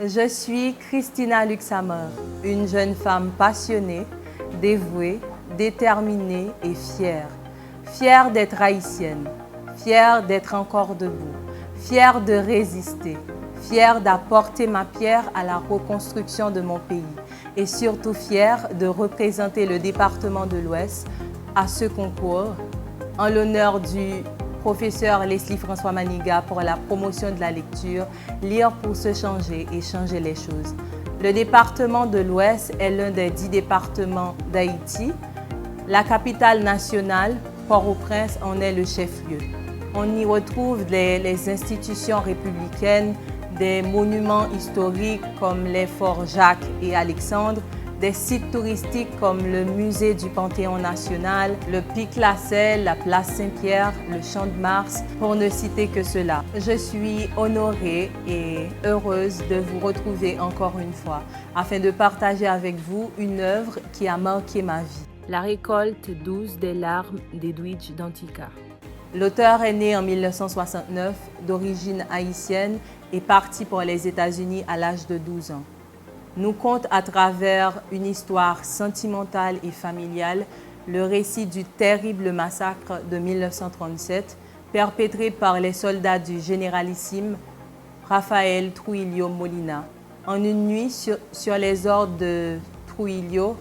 Je suis Christina Luxhammer, une jeune femme passionnée, dévouée, déterminée et fière. Fière d'être haïtienne, fière d'être encore debout, fière de résister, fière d'apporter ma pierre à la reconstruction de mon pays et surtout fière de représenter le département de l'Ouest à ce concours en l'honneur du professeur Leslie François Maniga pour la promotion de la lecture, lire pour se changer et changer les choses. Le département de l'Ouest est l'un des 10 départements d'Haïti. La capitale nationale, Port-au-Prince, en est le chef-lieu. On y retrouve les institutions républicaines, des monuments historiques comme les forts Jacques et Alexandre, des sites touristiques comme le musée du Panthéon national, le Pic Lasselle, la place Saint-Pierre, le Champ de Mars, pour ne citer que cela. Je suis honorée et heureuse de vous retrouver encore une fois afin de partager avec vous une œuvre qui a marqué ma vie. La récolte douce des larmes d'Edwidge Danticat. L'auteur est né en 1969, d'origine haïtienne et parti pour les États-Unis à l'âge de 12 ans. Nous conte à travers une histoire sentimentale et familiale le récit du terrible massacre de 1937 perpétré par les soldats du généralissime Rafael Trujillo Molina. En une nuit, sur les ordres de Trujillo,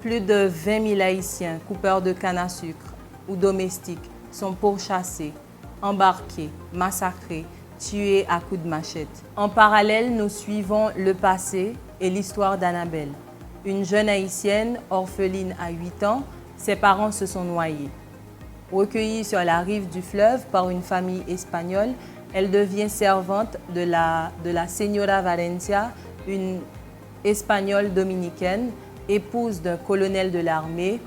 plus de 20 000 Haïtiens, coupeurs de canne à sucre ou domestiques, sont pourchassés, embarqués, massacrés, tués à coups de machette. En parallèle, nous suivons le passé et l'histoire d'Annabelle. Une jeune Haïtienne, orpheline à 8 ans, ses parents se sont noyés. Recueillie sur la rive du fleuve par une famille espagnole, elle devient servante de la Señora Valencia, une Espagnole dominicaine, épouse d'un colonel de l'armée,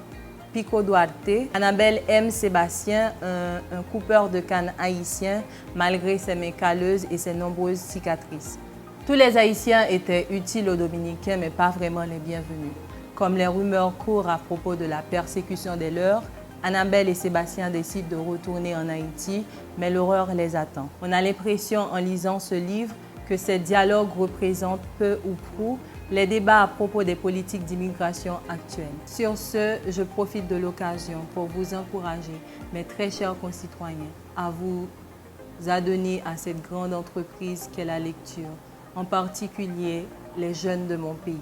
Pico Duarte. Annabelle aime Sébastien, un coupeur de canne haïtien, malgré ses mains calleuses et ses nombreuses cicatrices. Tous les Haïtiens étaient utiles aux Dominicains, mais pas vraiment les bienvenus. Comme les rumeurs courent à propos de la persécution des leurs, Annabelle et Sébastien décident de retourner en Haïti, mais l'horreur les attend. On a l'impression, en lisant ce livre, que ces dialogues représentent peu ou prou les débats à propos des politiques d'immigration actuelles. Sur ce, je profite de l'occasion pour vous encourager, mes très chers concitoyens, à vous adonner à cette grande entreprise qu'est la lecture, en particulier les jeunes de mon pays.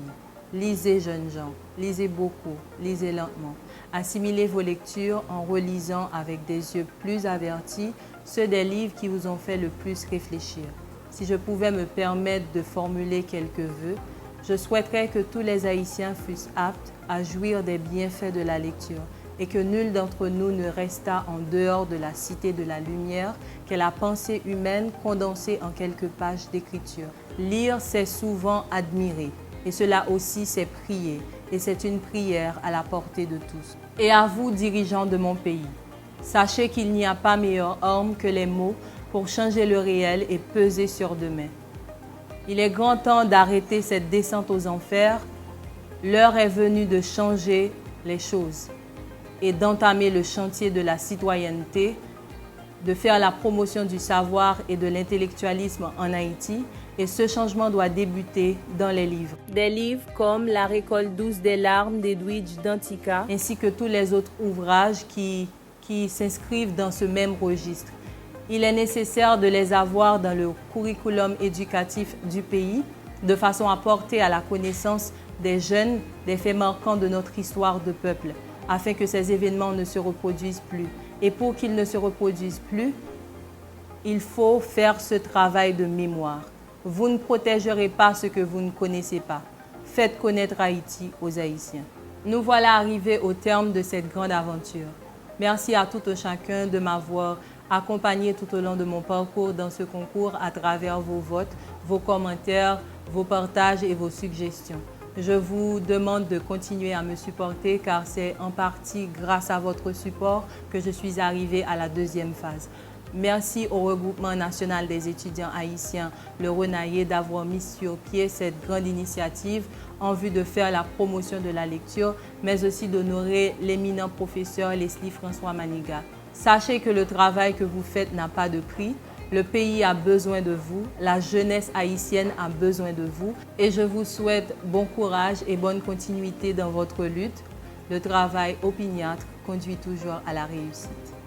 Lisez, jeunes gens, lisez beaucoup, lisez lentement. Assimilez vos lectures en relisant avec des yeux plus avertis ceux des livres qui vous ont fait le plus réfléchir. Si je pouvais me permettre de formuler quelques vœux, je souhaiterais que tous les Haïtiens fussent aptes à jouir des bienfaits de la lecture et que nul d'entre nous ne restât en dehors de la cité de la lumière qu'est la pensée humaine condensée en quelques pages d'écriture. Lire, c'est souvent admirer, et cela aussi, c'est prier, et c'est une prière à la portée de tous. Et à vous, dirigeants de mon pays, sachez qu'il n'y a pas meilleure arme que les mots pour changer le réel et peser sur demain. Il est grand temps d'arrêter cette descente aux enfers. L'heure est venue de changer les choses et d'entamer le chantier de la citoyenneté, de faire la promotion du savoir et de l'intellectualisme en Haïti. Et ce changement doit débuter dans les livres. Des livres comme La récolte douce des larmes d'Edwidge Danticat, ainsi que tous les autres ouvrages qui s'inscrivent dans ce même registre. Il est nécessaire de les avoir dans le curriculum éducatif du pays, de façon à porter à la connaissance des jeunes des faits marquants de notre histoire de peuple, afin que ces événements ne se reproduisent plus. Et pour qu'ils ne se reproduisent plus, il faut faire ce travail de mémoire. Vous ne protégerez pas ce que vous ne connaissez pas. Faites connaître Haïti aux Haïtiens. Nous voilà arrivés au terme de cette grande aventure. Merci à tout un chacun de m'avoir accompagné tout au long de mon parcours dans ce concours à travers vos votes, vos commentaires, vos partages et vos suggestions. Je vous demande de continuer à me supporter car c'est en partie grâce à votre support que je suis arrivée à la deuxième phase. Merci au Regroupement national des étudiants haïtiens, le RENAIE, d'avoir mis sur pied cette grande initiative en vue de faire la promotion de la lecture, mais aussi d'honorer l'éminent professeur Leslie François Maniga. Sachez que le travail que vous faites n'a pas de prix. Le pays a besoin de vous, la jeunesse haïtienne a besoin de vous et je vous souhaite bon courage et bonne continuité dans votre lutte. Le travail opiniâtre conduit toujours à la réussite.